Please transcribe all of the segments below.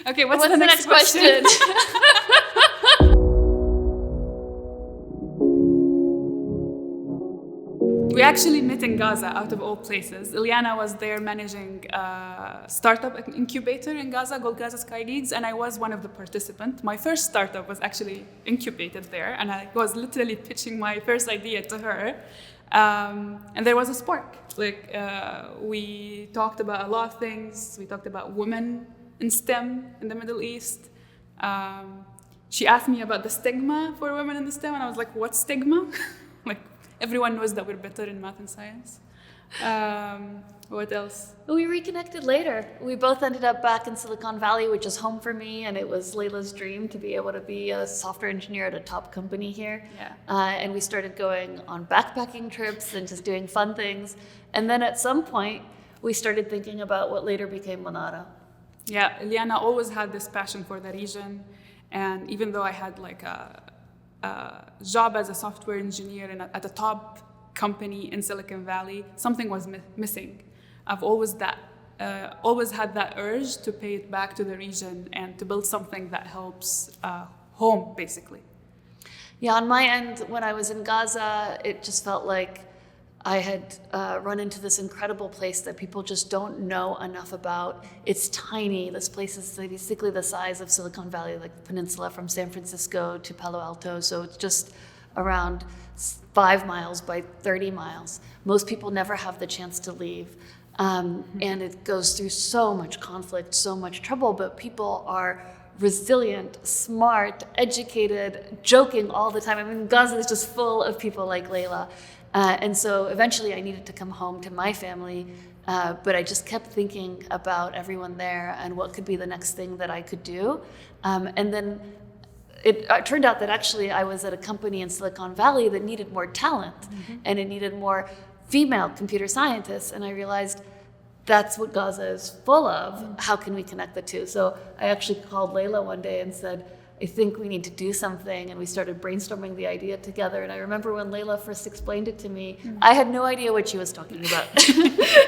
Okay, what's the next question? We actually met in Gaza, out of all places. Ilyana was there managing a startup incubator in Gaza called Gaza Sky Leagues, and I was one of the participants. My first startup was actually incubated there, and I was literally pitching my first idea to her. And there was a spark. We talked about a lot of things. We talked about women in STEM in the Middle East. She asked me about the stigma for women in the STEM, and I was like, what stigma? Everyone knows that we're better in math and science. What else? We reconnected later. We both ended up back in Silicon Valley, which is home for me, and it was Layla's dream to be able to be a software engineer at a top company here. Yeah. And we started going on backpacking trips and just doing fun things. And then at some point, we started thinking about what later became Monada. Yeah, Ilyana always had this passion for the region, and even though I had a job as a software engineer at a top company in Silicon Valley, something was missing. I've always had that urge to pay it back to the region and to build something that helps home, basically. Yeah, on my end, when I was in Gaza, it just felt like I had run into this incredible place that people just don't know enough about. It's tiny. This place is basically the size of Silicon Valley, like the peninsula from San Francisco to Palo Alto. So it's just around 5 miles by 30 miles. Most people never have the chance to leave. And it goes through so much conflict, so much trouble, but people are resilient, smart, educated, joking all the time. I mean, Gaza is just full of people like Layla. And so eventually I needed to come home to my family, but I just kept thinking about everyone there and what could be the next thing that I could do. And then it turned out that actually I was at a company in Silicon Valley that needed more talent, and it needed more female computer scientists. And I realized that's what Gaza is full of. How can we connect the two? So I actually called Layla one day and said, I think we need to do something, and we started brainstorming the idea together. And I remember when Layla first explained it to me, I had no idea what she was talking about.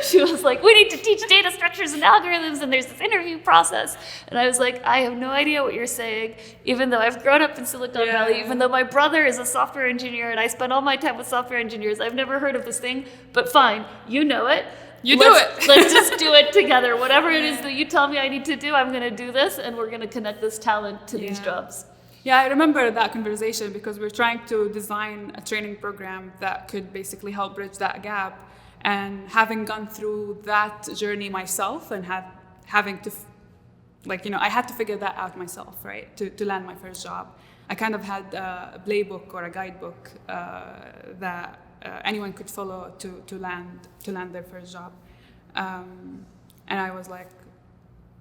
She was like, we need to teach data structures and algorithms, and there's this interview process. And I was like, I have no idea what you're saying, even though I've grown up in Silicon Valley, even though my brother is a software engineer, and I spend all my time with software engineers. I've never heard of this thing, but fine, you know it. Let's just do it together. Whatever it is that you tell me I need to do, I'm going to do this, and we're going to connect this talent to these jobs. Yeah, I remember that conversation because we're trying to design a training program that could basically help bridge that gap. And having gone through that journey myself and having to, I had to figure that out myself, right, to land my first job. I kind of had a playbook or a guidebook that anyone could follow to land their first job, and I was like,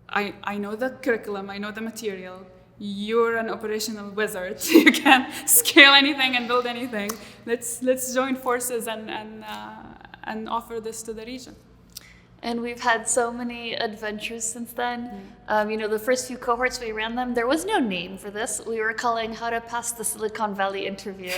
I know the curriculum, I know the material. You're an operational wizard. You can scale anything and build anything. Let's join forces and offer this to the region. And we've had so many adventures since then. The first few cohorts we ran them, there was no name for this. We were calling How to Pass the Silicon Valley Interview.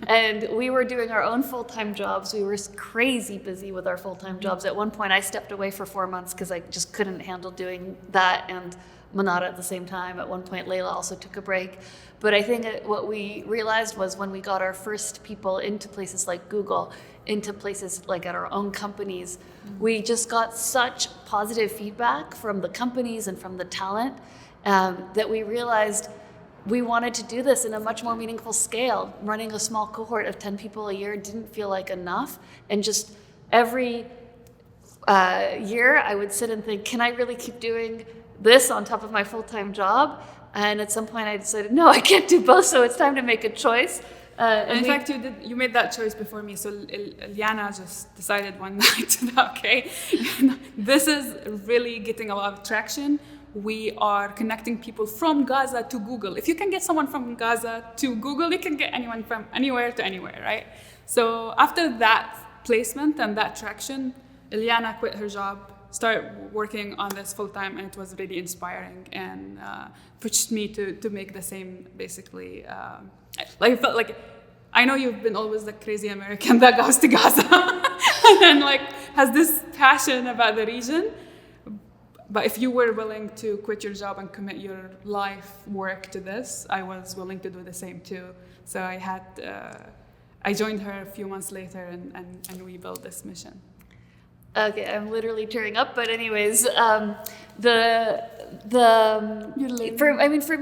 And we were doing our own full-time jobs. We were crazy busy with our full-time jobs. At one point, I stepped away for 4 months because I just couldn't handle doing that and Monada at the same time. At one point, Layla also took a break. But I think what we realized was when we got our first people into places like Google, into places like at our own companies, we just got such positive feedback from the companies and from the talent that we realized we wanted to do this in a much more meaningful scale. Running a small cohort of 10 people a year didn't feel like enough. And just every year I would sit and think, can I really keep doing this on top of my full-time job? And at some point I decided, no, I can't do both, so it's time to make a choice. In fact, you made that choice before me. So Ilyana just decided one night that, okay, this is really getting a lot of traction. We are connecting people from Gaza to Google. If you can get someone from Gaza to Google, you can get anyone from anywhere to anywhere, right? So after that placement and that traction, Ilyana quit her job, started working on this full time, and it was really inspiring and pushed me to make the same, basically. I felt like, I know you've been always the crazy American that goes to Gaza and has this passion about the region. but if you were willing to quit your job and commit your life work to this, I was willing to do the same too. So I joined her a few months later, and we built this mission. Okay, I'm literally tearing up. But anyways, for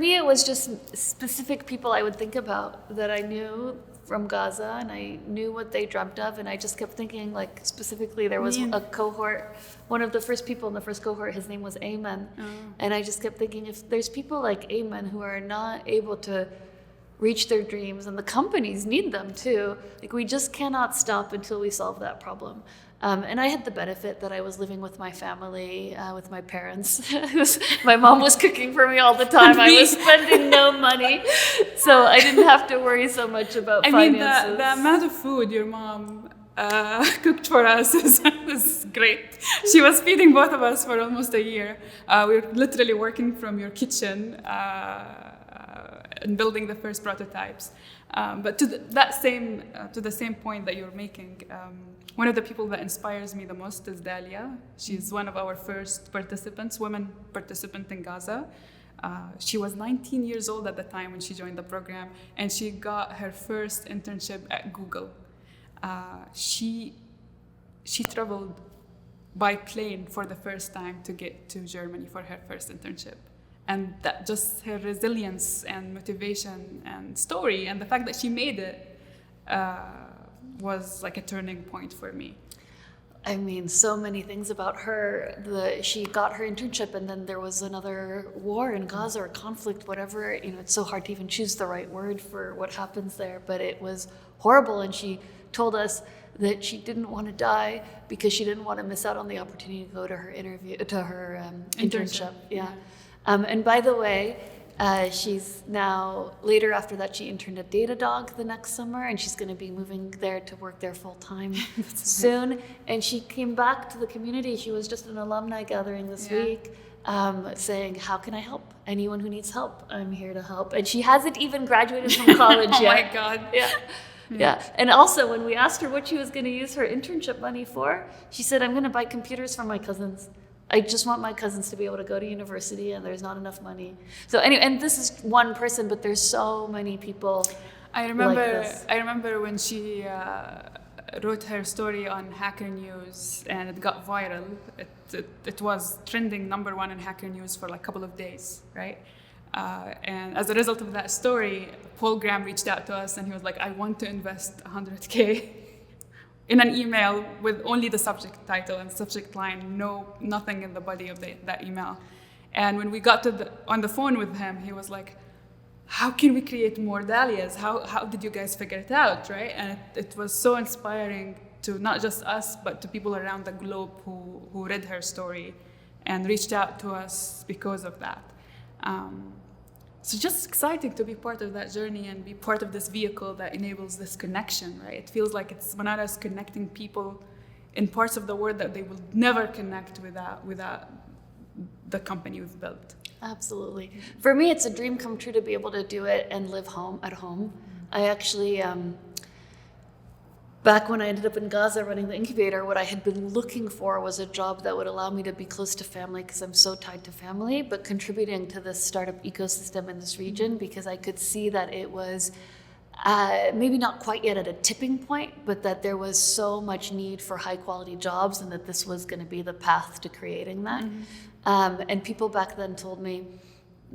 me, it was just specific people I would think about that I knew from Gaza, and I knew what they dreamt of, and I just kept thinking, like, specifically there was a cohort, one of the first people in the first cohort, his name was Ayman, and I just kept thinking, if there's people like Ayman who are not able to reach their dreams, and the companies need them too, like, we just cannot stop until we solve that problem. And I had the benefit that I was living with my family, with my parents. My mom was cooking for me all the time. I was spending no money, so I didn't have to worry so much about finances. I mean, the amount of food your mom cooked for us is great. She was feeding both of us for almost a year. We were literally working from your kitchen and building the first prototypes. But to the same point that you're making, one of the people that inspires me the most is Dalia. She's one of our first participants, women participant in Gaza. She was 19 years old at the time when she joined the program, and she got her first internship at Google. She traveled by plane for the first time to get to Germany for her first internship. And that just her resilience and motivation and story, and the fact that she made it was like a turning point for me. I mean, so many things about her. She got her internship, and then there was another war in Gaza, or conflict, whatever. You know, it's so hard to even choose the right word for what happens there, but it was horrible. And she told us that she didn't want to die because she didn't want to miss out on the opportunity to go to her internship. Yeah. And by the way, she's now, later after that, she interned at Datadog the next summer, and she's going to be moving there to work there full time soon. And she came back to the community. She was just at an alumni gathering this week, saying, how can I help? Anyone who needs help, I'm here to help. And she hasn't even graduated from college yet. Oh my God. Yeah. And also, when we asked her what she was going to use her internship money for, she said, I'm going to buy computers for my cousins. I just want my cousins to be able to go to university, and there's not enough money. So anyway, and this is one person, but there's so many people I remember, like this. I remember when she wrote her story on Hacker News, and it got viral. It was trending #1 in Hacker News for like a couple of days, right? And as a result of that story, Paul Graham reached out to us, and he was like, I want to invest $100K in an email with only the subject title and subject line, nothing in the body of that email. And when we got on the phone with him, he was like, how can we create more Dalias? How did you guys figure it out, right? And it was so inspiring to not just us, but to people around the globe who read her story and reached out to us because of that. So just exciting to be part of that journey and be part of this vehicle that enables this connection, right? It feels like Manara is connecting people in parts of the world that they will never connect without the company we've built. Absolutely. For me, it's a dream come true to be able to do it and live at home. I actually, back when I ended up in Gaza running the incubator, what I had been looking for was a job that would allow me to be close to family, because I'm so tied to family, but contributing to this startup ecosystem in this region, because I could see that it was maybe not quite yet at a tipping point, but that there was so much need for high quality jobs, and that this was going to be the path to creating that. And people back then told me,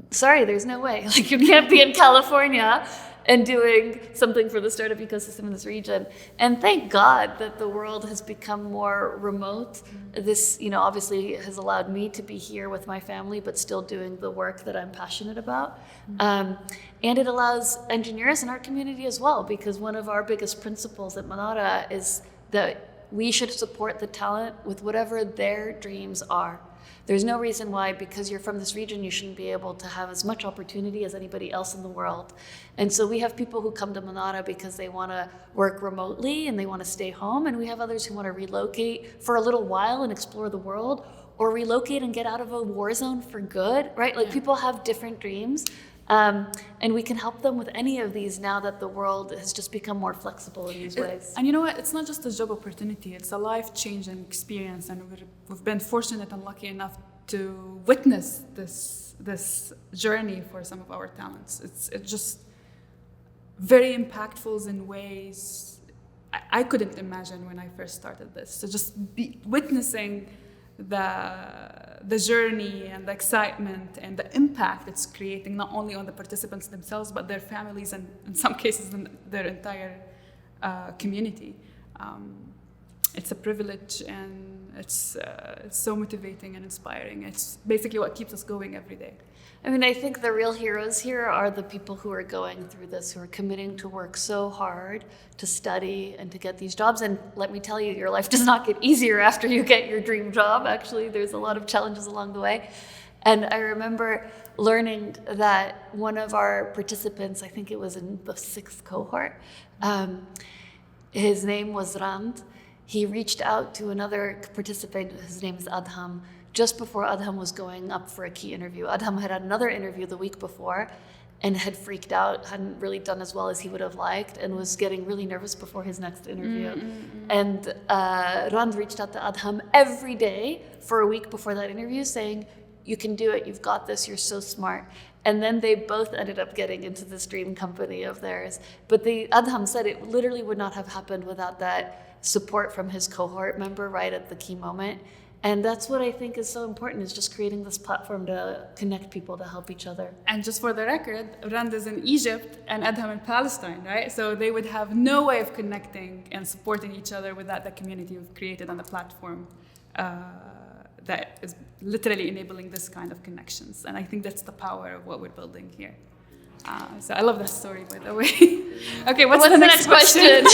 sorry, there's no way. Like, you can't be in California and doing something for the startup ecosystem in this region. And thank God that the world has become more remote. This, obviously has allowed me to be here with my family, but still doing the work that I'm passionate about. And it allows engineers in our community as well, because one of our biggest principles at Manara is that we should support the talent with whatever their dreams are. There's no reason why, because you're from this region, you shouldn't be able to have as much opportunity as anybody else in the world. And so we have people who come to Manara because they want to work remotely and they want to stay home. And we have others who want to relocate for a little while and explore the world, or relocate and get out of a war zone for good, right? Like, people have different dreams. And we can help them with any of these now that the world has just become more flexible in these ways. And you know what? It's not just a job opportunity. It's a life-changing experience. And we've been fortunate and lucky enough to witness this journey for some of our talents. It's just very impactful in ways I couldn't imagine when I first started this. So just be witnessing the journey and the excitement and the impact it's creating, not only on the participants themselves, but their families and in some cases their entire community. It's a privilege, and it's so motivating and inspiring. It's basically what keeps us going every day. I mean, I think the real heroes here are the people who are going through this, who are committing to work so hard to study and to get these jobs. And let me tell you, your life does not get easier after you get your dream job. Actually, there's a lot of challenges along the way. And I remember learning that one of our participants, I think it was in the 6th cohort, his name was Rand. He reached out to another participant, his name is Adham, just before Adham was going up for a key interview. Adham had another interview the week before and had freaked out, hadn't really done as well as he would have liked, and was getting really nervous before his next interview. And Rand reached out to Adham every day for a week before that interview saying, you can do it, you've got this, you're so smart. And then they both ended up getting into this dream company of theirs. But Adham said it literally would not have happened without that support from his cohort member right at the key moment. And that's what I think is so important, is just creating this platform to connect people, to help each other. And just for the record, Rand is in Egypt and Adham in Palestine, right? So they would have no way of connecting and supporting each other without the community we've created on the platform that is literally enabling this kind of connections. And I think that's the power of what we're building here. So I love that story, by the way. Okay, what's the next question?